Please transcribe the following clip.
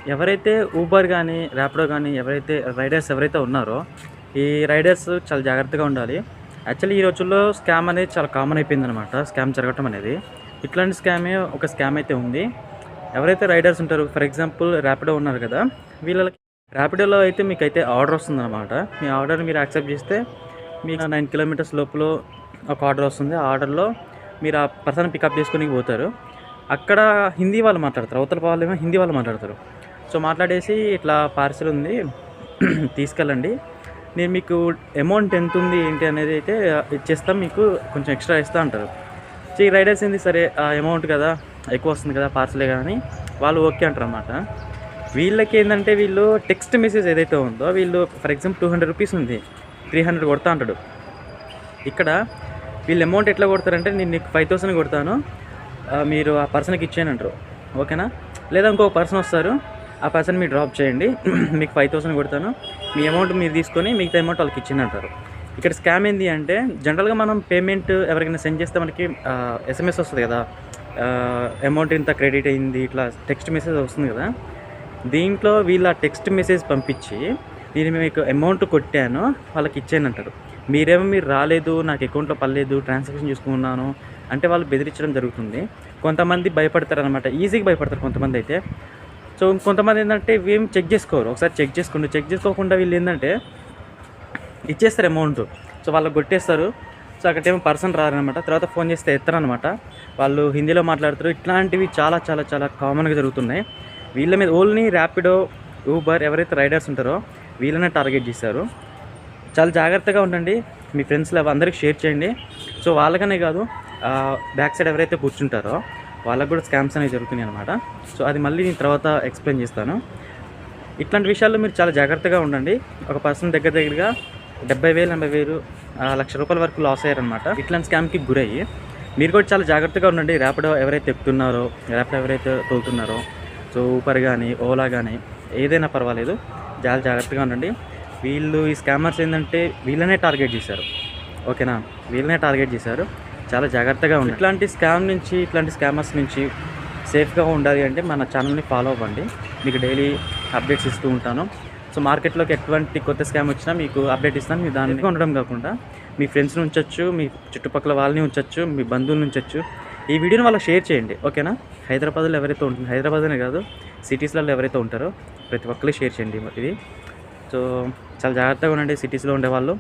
ఎవరైతే ఊబర్ గానీ, ర్యాపిడో గానీ ఎవరైతే రైడర్స్ ఎవరైతే ఉన్నారో, ఈ రైడర్స్ చాలా జాగ్రత్తగా ఉండాలి. యాక్చువల్లీ ఈ రోజుల్లో స్కామ్ అనేది చాలా కామన్ అయిపోయిందనమాట. స్కామ్ జరగటం అనేది. ఇట్లాంటి ఒక స్కామ్ అయితే ఉంది. ఎవరైతే రైడర్స్ ఉంటారో ఫర్ ఎగ్జాంపుల్ ర్యాపిడో ఉన్నారు కదా! వీళ్ళకి ర్యాపిడోలో అయితే మీకైతే ఆర్డర్ వస్తుందనమాట. మీ ఆర్డర్‌ని మీరు యాక్సెప్ట్ చేస్తే మీకు 9 కిలోమీటర్స్ లోపల ఒక ఆర్డర్ వస్తుంది. ఆ ఆర్డర్‌లో మీరు ఆ పర్సన్‌ని పికప్ చేసుకోనికి పోతారు. అక్కడ హిందీ వాళ్ళు మాట్లాడతారు. అవతల వాళ్ళేమో హిందీ వాళ్ళు మాట్లాడతారు. సో, మాట్లాడేసి ఇట్లా పార్సెల్ ఉంది తీసుకెళ్ళండి. నేను మీకు అమౌంట్ ఎంతుంది ఏంటి అనేది అయితే ఇచ్చేస్తాం. మీకు కొంచెం ఎక్స్‌ట్రా ఇస్తా అంటారు. సో, ఈ రైడర్స్ ఏంది సరే అమౌంట్ కదా! ఎక్కువ వస్తుంది కదా! పార్సెలే కదా! అని వాళ్ళు ఓకే అంటారనమాట. వీళ్ళకేందంటే వీళ్ళు టెక్స్ట్ మెసేజ్ ఏదైతే ఉందో వీళ్ళు ఫర్ ఎగ్జాంపుల్ 200 రూపీస్ ఉంది. 300 కొడతా అంటాడు. ఇక్కడ వీళ్ళు అమౌంట్ ఎట్లా కొడతారంటే నేను నీకు 5000 కొడతాను. మీరు ఆ పర్సన్‌కి ఇచ్చేయనంటారు. ఓకేనా? లేదా ఇంకో పర్సన్ వస్తారు. ఆ పర్సన్ మీరు డ్రాప్ చేయండి. మీకు 5000 కొడతాను. మీ అమౌంట్ మీరు తీసుకొని మిగతా అమౌంట్ వాళ్ళకి ఇచ్చేయండి. ఇక్కడ స్కామ్ ఏంది అంటే జనరల్‌గా మనం పేమెంట్ ఎవరికైనా సెండ్ చేస్తే మనకి ఎస్ఎంఎస్ వస్తది కదా! అమౌంట్ ఇంత క్రెడిట్ అయింది ఇట్లా టెక్స్ట్ మెసేజ్ వస్తుంది కదా! దీంట్లో వీళ్ళ టెక్స్ట్ మెసేజ్ పంపించి నేను మీకు అమౌంట్ కొట్టాను వాళ్ళకి ఇచ్చేయనంటారు. మీరు రాలేదు, నాకు అకౌంట్‌లో పడలేదు, ట్రాన్సాక్షన్ చూసుకున్నాను అంటే వాళ్ళు బెదిరించడం జరుగుతుంది. కొంతమంది భయపడతారనమాట. ఈజీగా భయపడతారు కొంతమందైతే. సో, కొంతమంది ఏందంటే ఇవేం చెక్ చేసుకోరు. ఒకసారి చెక్ చేసుకోండి. చెక్ చేసుకోకుండా వీళ్ళు ఏందంటే ఇచ్చేస్తారు అమౌంట్. సో, వాళ్ళకి కొట్టేస్తారు. సో, అక్కడేమో పర్సన్ రారనమాట. తర్వాత ఫోన్ చేస్తే ఎత్తరనమాట. వాళ్ళు హిందీలో మాట్లాడతారు. ఇట్లాంటివి చాలా చాలా చాలా కామన్‌గా జరుగుతున్నాయి. వీళ్ళ మీద ఓన్లీ ర్యాపిడో, ఊబర్ ఎవరైతే రైడర్స్ ఉంటారో వీళ్ళనే టార్గెట్ చేశారు. చాలా జాగ్రత్తగా ఉండండి. మీ ఫ్రెండ్స్‌లో అందరికి షేర్ చేయండి. సో, వాళ్ళకనే కాదు బ్యాక్ సైడ్ ఎవరైతే కూర్చుంటారో వాళ్ళకి కూడా స్కామ్స్ అనేవి జరుగుతున్నాయి అనమాట. సో, అది మళ్ళీ నేను తర్వాత ఎక్స్‌ప్లెయిన్ చేస్తాను. ఇట్లాంటి విషయాల్లో మీరు చాలా జాగ్రత్తగా ఉండండి. ఒక పర్సన్ దగ్గరగా 70,000, 80,000 ₹1,00,000 వరకు లాస్ అయ్యారనమాట. ఇట్లాంటి స్కామ్‌కి గురయ్యి. మీరు కూడా చాలా జాగ్రత్తగా ఉండండి. ర్యాపిడో ఎవరైతే ఎక్కుతున్నారో, ర్యాపిడో ఎవరైతే తోలుతున్నారో, సో, ఊబర్ కానీ, ఓలా కానీ ఏదైనా పర్వాలేదు. చాలా జాగ్రత్తగా ఉండండి. వీళ్ళు ఈ స్కామర్స్ ఏంటంటే వీళ్ళనే టార్గెట్ చేశారు. ఓకేనా? వీళ్ళనే టార్గెట్ చేశారు. చాలా జాగ్రత్తగా ఉండండి. ఇట్లాంటి స్కామర్స్ నుంచి సేఫ్గా ఉండాలి అంటే మన ఛానల్ని ఫాలో అవ్వండి. మీకు డైలీ అప్డేట్స్ ఇస్తూ ఉంటాను. సో, మార్కెట్లోకి ఎటువంటి కొత్త స్కామ్ వచ్చినా మీకు అప్డేట్ ఇస్తాను. మీరు దానిగా ఉండడం కాకుండా మీ ఫ్రెండ్స్ని ఉంచొచ్చు, మీ చుట్టుపక్కల వాళ్ళని ఉంచొచ్చు, మీ బంధువులను ఉంచొచ్చు. ఈ వీడియోని వాళ్ళకి షేర్ చేయండి. ఓకేనా? హైదరాబాద్లో ఎవరైతే ఉంటుందో, హైదరాబాద్నే కాదు సిటీస్లలో ఎవరైతే ఉంటారో ప్రతి ఒక్కరికి షేర్ చేయండి ఇది. సో, చాలా జాగ్రత్తగా ఉండండి సిటీస్లో ఉండేవాళ్ళు.